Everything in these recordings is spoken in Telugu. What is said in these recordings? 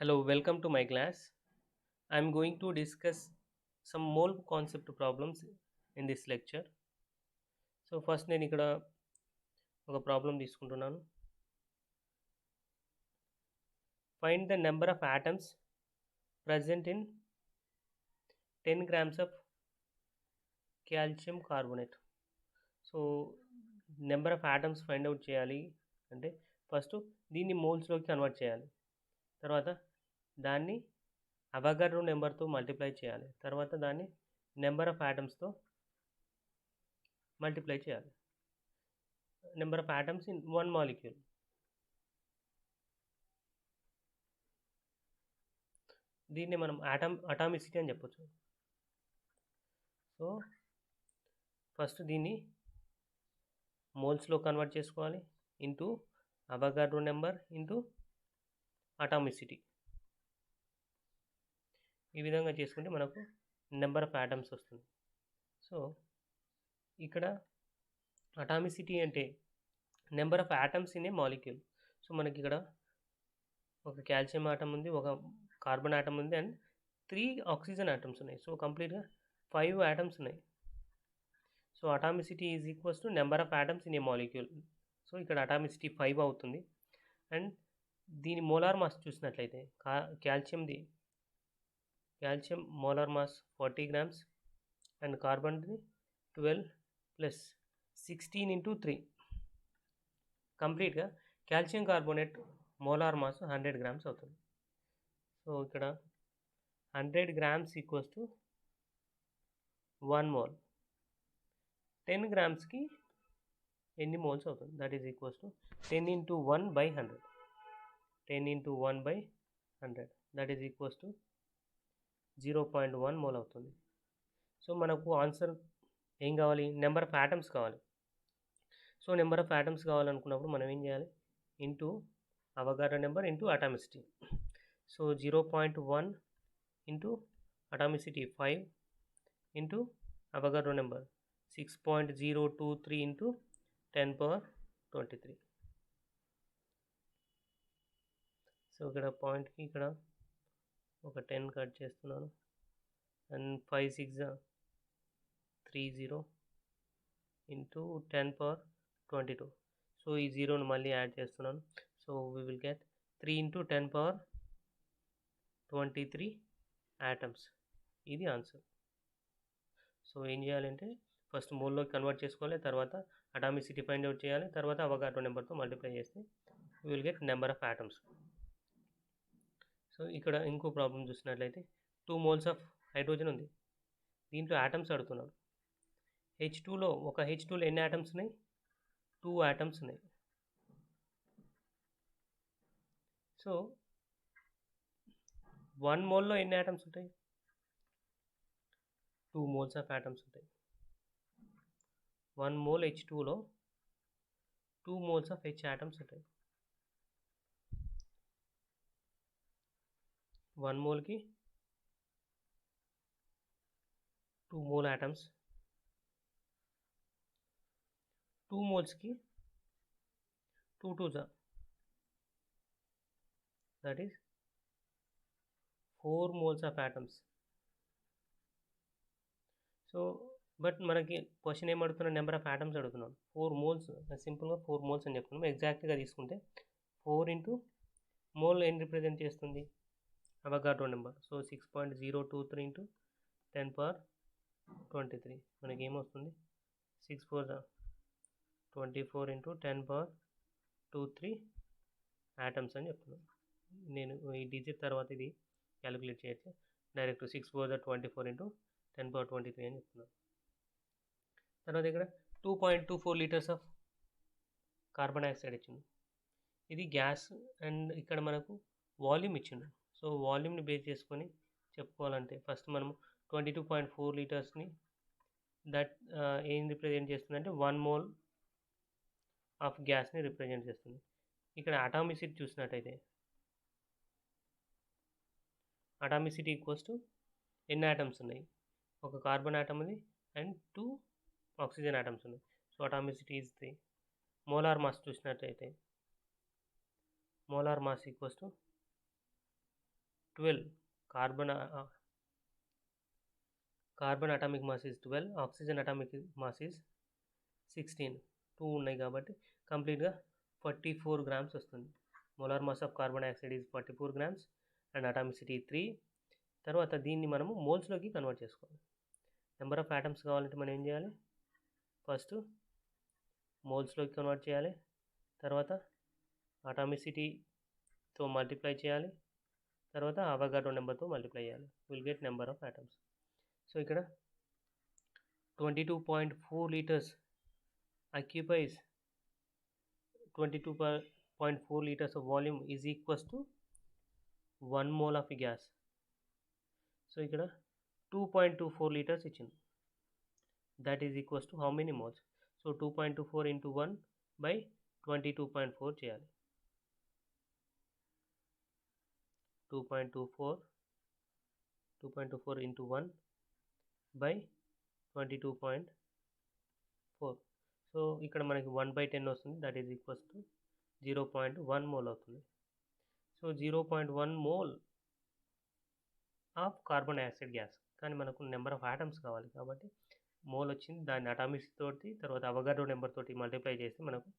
Hello, welcome to my class. I'm going to discuss some mole concept problems in this lecture. So first నేను ఇక్కడ ఒక ప్రాబ్లం తీసుకుంటున్నాను. Find the number of atoms present in 10 grams of calcium carbonate. So number of atoms find out చేయాలి అంటే ఫస్ట్ దీన్ని మోల్స్లోకి కన్వర్ట్ చేయాలి, తర్వాత దాన్ని అవగాడ్రో నెంబర్తో మల్టిప్లై చేయాలి, తర్వాత దాన్ని నెంబర్ ఆఫ్ ఆటమ్స్తో మల్టిప్లై చేయాలి. Number of atoms in one molecule. దీన్ని మనం అటామిసిటీ అని చెప్పొచ్చు. సో ఫస్ట్ దీన్ని మోల్స్లో కన్వర్ట్ చేసుకోవాలి into Avogadro number into atomicity. ఈ విధంగా చేసుకుంటే మనకు నెంబర్ ఆఫ్ ఆటమ్స్ వస్తుంది. సో ఇక్కడ అటామిసిటీ అంటే number of atoms in a molecule. So మనకి ఇక్కడ ఒక కాల్షియం ఆటం ఉంది, ఒక కార్బన్ ఆటం ఉంది అండ్ 3 ఆక్సిజన్ ఆటమ్స్ ఉన్నాయి. సో కంప్లీట్గా 5 ఆటమ్స్ ఉన్నాయి. So atomicity is equals to number of atoms in a molecule. So ఇక్కడ అటామిసిటీ 5 అవుతుంది. అండ్ దీని మోలార్ మాస్ చూసినట్లయితే calcium molar mass 40 grams and కార్బన్ది 12 ప్లస్ 16 ఇంటూ 3. కంప్లీట్గా calcium carbonate molar mass 100 grams అవుతుంది. సో ఇక్కడ 100 grams ఈక్వల్స్ టు 1 mole. 10 గ్రామ్స్కి ఎన్ని మోల్స్ అవుతుంది? That is equals to 10 into 1/100. 10 into 1/100 that is equals to 0.1 mole అవుతుంది. సో మనకు ఆన్సర్ ఏం కావాలి? నెంబర్ ఆఫ్ ఆటమ్స్ కావాలి. సో నెంబర్ ఆఫ్ ఆటమ్స్ కావాలనుకున్నప్పుడు మనం ఏం చేయాలి? Into Avogadro number into atomicity. So 0.1 into atomicity 5 into Avogadro number 6.023 into 10^23. So ఇక్కడ పాయింట్కి ఇక్కడ ఒక 10 కట్ చేస్తున్నాను అండ్ 5 6 30 ఇంటూ 10^22. సో ఈ జీరోను మళ్ళీ యాడ్ చేస్తున్నాను. So we will get 3 into 10^23 atoms. ఇది ఆన్సర్. సో ఏం చేయాలంటే ఫస్ట్ మోల్లోకి కన్వర్ట్ చేసుకోవాలి, తర్వాత అటామిసిటీ ఫైండ్ అవుట్ చేయాలి, తర్వాత అవగాడ్రో నెంబర్తో మల్టిప్లై చేస్తే we will get number of atoms. So ఇక్కడ ఇంకో ప్రాబ్లం చూసినట్లయితే 2 moles ఆఫ్ హైడ్రోజన్ ఉంది. దీంట్లో ఆటమ్స్ అడుగుతున్నాడు. H2లో ఎన్ని ఆటమ్స్ ఉన్నాయి? 2 ఆటమ్స్ ఉన్నాయి. సో 1 మోల్లో ఎన్ని ఆటమ్స్ ఉంటాయి? 2 moles ఆఫ్ ఆటమ్స్ ఉంటాయి. 1 mole H2లో 2 moles of H atoms ఉంటాయి. 1 మోల్కి 2 mole atoms, 2 molesకి 2 2s that is 4 moles of atoms. So but మనకి క్వశ్చన్ ఏం అడుగుతున్నాడు? నెంబర్ ఆఫ్ ఆటమ్స్ అడుగుతున్నాడు. 4 moles, సింపుల్గా 4 moles అని చెప్తున్నాం. ఎగ్జాక్ట్గా తీసుకుంటే 4 ఇంటూ మోల్ ఏం రిప్రజెంట్ చేస్తుంది? Avogadro number. సో 6.023 ఇంటూ 10^23 మనకి ఏమొస్తుంది? 6 4 24 ఇంటూ 10^23 ఆటమ్స్ అని చెప్తున్నాను. నేను ఈ డిజిట్ తర్వాత ఇది క్యాలిక్యులేట్ చేయొచ్చు. డైరెక్ట్ 6 4 24 ఇంటూ 10^23 అని చెప్తున్నాను. తర్వాత ఇక్కడ 2.24 లీటర్స్ ఆఫ్ కార్బన్ డైఆక్సైడ్ ఇచ్చింది. ఇది గ్యాస్ అండ్ ఇక్కడ మనకు వాల్యూమ్ ఇచ్చిండు. సో వాల్యూమ్ని బేస్ చేసుకొని చెప్పుకోవాలంటే ఫస్ట్ మనము 22.4 లీటర్స్ని దట్ ఏం రిప్రజెంట్ చేస్తుంది అంటే 1 mole ఆఫ్ గ్యాస్ని రిప్రజెంట్ చేస్తుంది. ఇక్కడ అటామిసిటీ చూసినట్టయితే అటామిసిటీ ఈక్వల్స్ టు ఎన్ని ఆటమ్స్ ఉన్నాయి? ఒక కార్బన్ ఆటమ్ ఉంది అండ్ 2 ఆక్సిజన్ ఆటమ్స్ ఉన్నాయి. So atomicity is 3. Molar mass చూసినట్టయితే molar mass equals to 12. Carbon atomic mass is 12, oxygen atomic mass is 16. 2 ఉన్నాయి కాబట్టి కంప్లీట్గా 44 grams వస్తుంది. Molar mass of carbon dioxide is 44 grams and atomicity 3. తర్వాత దీన్ని మనము మోల్స్లోకి కన్వర్ట్ చేసుకోవాలి. నెంబర్ ఆఫ్ ఆటమ్స్ కావాలంటే మనం ఏం చేయాలి? ఫస్ట్ మోల్స్లోకి కన్వర్ట్ చేయాలి, తర్వాత అటామిసిటీతో మల్టిప్లై చేయాలి, తర్వాత అవగాడ్రో నెంబర్తో మల్టిప్లై చేయాలి. Will get number of atoms. So ఇక్కడ 22.4 liters occupies 22.4 liters of volume is equals to 1 mole of gas. So ఇక్కడ 2.24 liters ఇచ్చింది. that is equals to how many moles? So 2.24 into 1 by 22.4 చేయాలి. 2.24 into 1 by 22.4. సో ఇక్కడ మనకి 1/10 వస్తుంది. That is equals to 0.1 mole అవుతుంది. So 0.1 mole of carbon dioxide gas. కానీ మనకు నెంబర్ ఆఫ్ ఆటమ్స్ కావాలి కాబట్టి మోల్ వచ్చింది, దాన్ని అటామిక్స్ తోటి తర్వాత అవగాడ్రో నెంబర్ తోటి మల్టిప్లై చేస్తే మనకు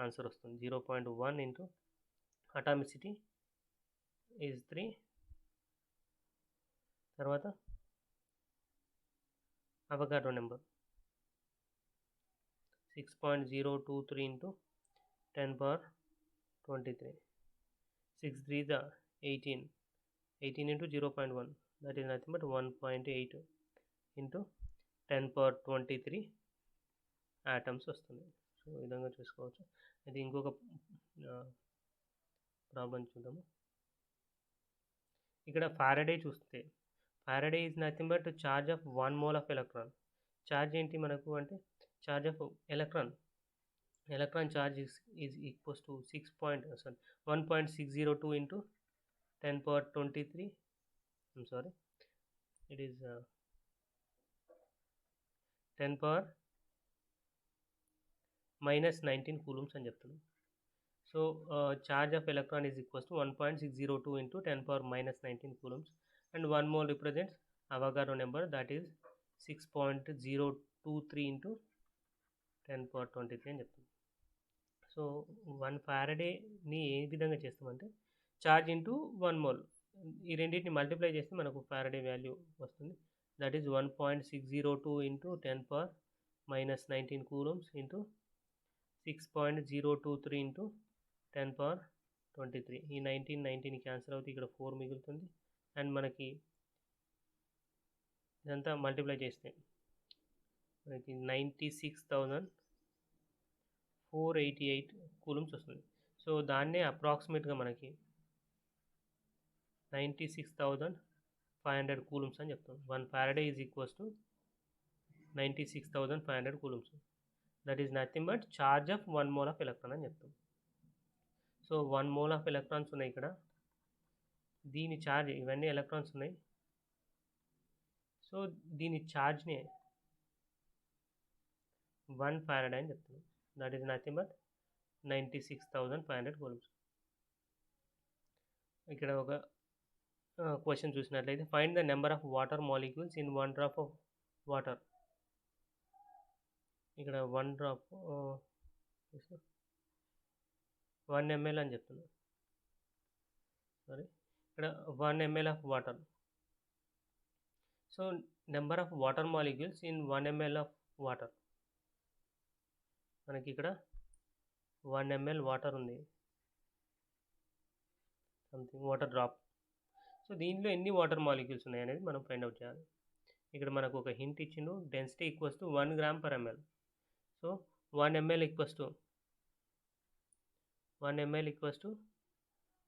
ఆన్సర్ వస్తుంది. 0.1 ఇంటూ అటామిసిటీ ఈజ్ 3, తర్వాత Avogadro number 6.023 into 10 power 23. 6 3 the 18. 18 into 0.1, that is nothing but 1.8 into 10 power 23 atoms వస్తుంది. సో ఈ విధంగా చూసుకోవచ్చు. అయితే ఇంకొక ప్రాబ్లం చూద్దాము. ఇక్కడ ఫారడే చూస్తే Faraday is nothing but charge of 1 mole of electron. Charge ఏంటి మనకు అంటే charge of electron charge is equals to 1.602 into 10 power 23. I'm sorry, it is 10 power minus 19 coulombs అని చెప్తున్నాం. So charge of electron is equals to 1.602 into 10 power minus 19 coulombs and 1 mole represents Avogadro number, that is 6.023 into 10 power 23 అని చెప్తుంది. సో 1 ఫారడేని ఏ విధంగా చేస్తామంటే చార్జ్ ఇంటూ 1 mole, ఈ రెండింటిని మల్టిప్లై చేస్తే మనకు ఫారడే వాల్యూ వస్తుంది. That is 1.602 into 10 power minus 19 coulombs into 6.023 into 10 power 23. ఈ 19 క్యాన్సిల్ అవుతుంది, ఇక్కడ 4 మిగులుతుంది. అండ్ మనకి ఇదంతా మల్టిప్లై చేస్తే మనకి 96,488 కూలమ్స్ వస్తుంది. సో దాన్నే అప్రాక్సిమేట్గా మనకి 96,500 కూలమ్స్ అని చెప్తాం. 1 Faraday is equals to 96,500 coulombs. That is nothing but charge of 1 mole of electron అని చెప్తాం. సో 1 mole ఆఫ్ ఎలక్ట్రాన్స్ ఉన్నాయి ఇక్కడ, దీని ఛార్జ్, ఇవన్నీ ఎలక్ట్రాన్స్ ఉన్నాయి. సో దీని ఛార్జ్ని 1 ఫారడే అని చెప్తున్నాం. That is nothing but 96,500 coulombs. ఇక్కడ ఒక క్వశ్చన్ చూసినట్లయితే find the number of water molecules in 1 drop of water. ఇక్కడ 1 drop 1 ml అని చెప్తున్నాం. సారీ, ఇక్కడ 1 ml of water. So number of water molecules in 1 ml of water. మనకి ఇక్కడ 1 ml వాటర్ ఉంది, సంథింగ్ వాటర్ డ్రాప్. సో దీనిలో ఎన్ని వాటర్ మాలిక్యూల్స్ ఉన్నాయి అనేది మనం ఫైండ్ అవుట్ చేయాలి. ఇక్కడ మనకు ఒక హింట్ ఇచ్చిండు, density equals to 1 gram per ml. So 1 ml equals to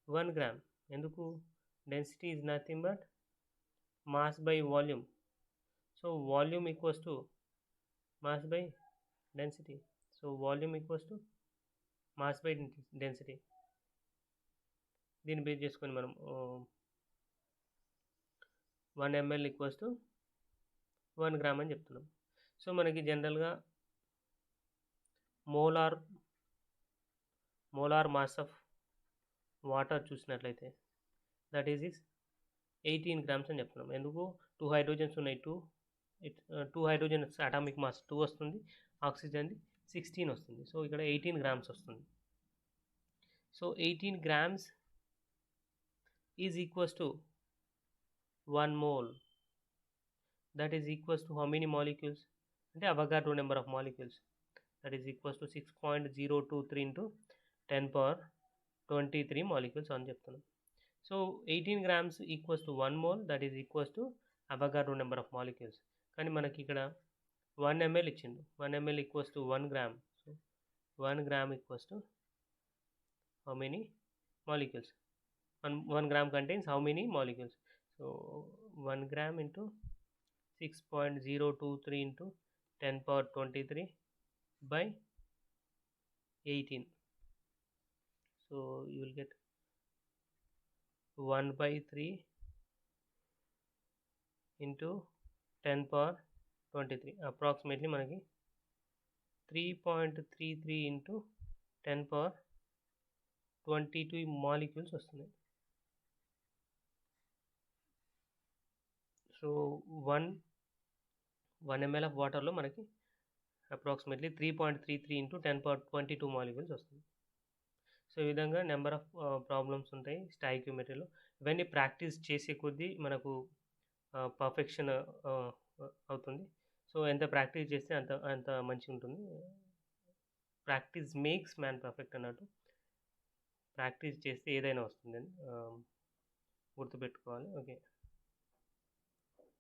1 gram. ఎందుకు? Density is nothing but mass by volume. So volume equals to mass by density. So volume equals to mass by density. దీన్ని బేస్ చేసుకొని మనం 1 ml ఈక్వల్స్ టు 1 gram అని చెప్తున్నాం. సో మనకి జనరల్గా మోలార్ మాస్ ఆఫ్ వాటర్ చూసినట్లయితే దట్ ఈజ్ 18 grams అని చెప్తున్నాం. ఎందుకు 2 హైడ్రోజన్స్ ఉన్నాయి, 2 హైడ్రోజన్స్ అటామిక్ మాస్ 2 వస్తుంది, ఆక్సిజన్ది 16 వస్తుంది. సో ఇక్కడ 18 గ్రామ్స్ వస్తుంది. So 18 grams is equals to 1 mole. That is equals to how many molecules? అంటే Avogadro number of molecules. That is equals to 6.023 into 10 power 23 molecules అని చెప్తున్నాం. So 18 grams equals to 1 mole, that is equals to Avogadro number of molecules. కానీ మనకి ఇక్కడ 1 ml ఇచ్చిండు. 1 ml equals to 1 gram. So 1 gram equals to how many molecules? 1 gram contains how many molecules? So 1 gram into 6.023 into 10 power 23 by 18. So you will get 1 by 3 into 10 power 23. Approximately మనకి 3.33 into 10 power 22 molecules వస్తున్నాయి. సో 1 ml ఆఫ్ వాటర్లో మనకి అప్రాక్సిమేట్లీ 3.33 ఇంటూ 10 పవర్ 22 మాలిక్యూల్స్ వస్తుంది. సో ఈ విధంగా నెంబర్ ఆఫ్ ప్రాబ్లమ్స్ ఉంటాయి స్టాయిక్యోమెట్రీలో. ఇవన్నీ ప్రాక్టీస్ చేసే కొద్దీ మనకు పర్ఫెక్షన్ అవుతుంది. సో ఎంత ప్రాక్టీస్ చేస్తే అంత అంత మంచిగా ఉంటుంది. ప్రాక్టీస్ మేక్స్ మ్యాన్ పర్ఫెక్ట్ అన్నట్టు. ప్రాక్టీస్ చేస్తే ఏదైనా వస్తుందని గుర్తుపెట్టుకోవాలి. ఓకే.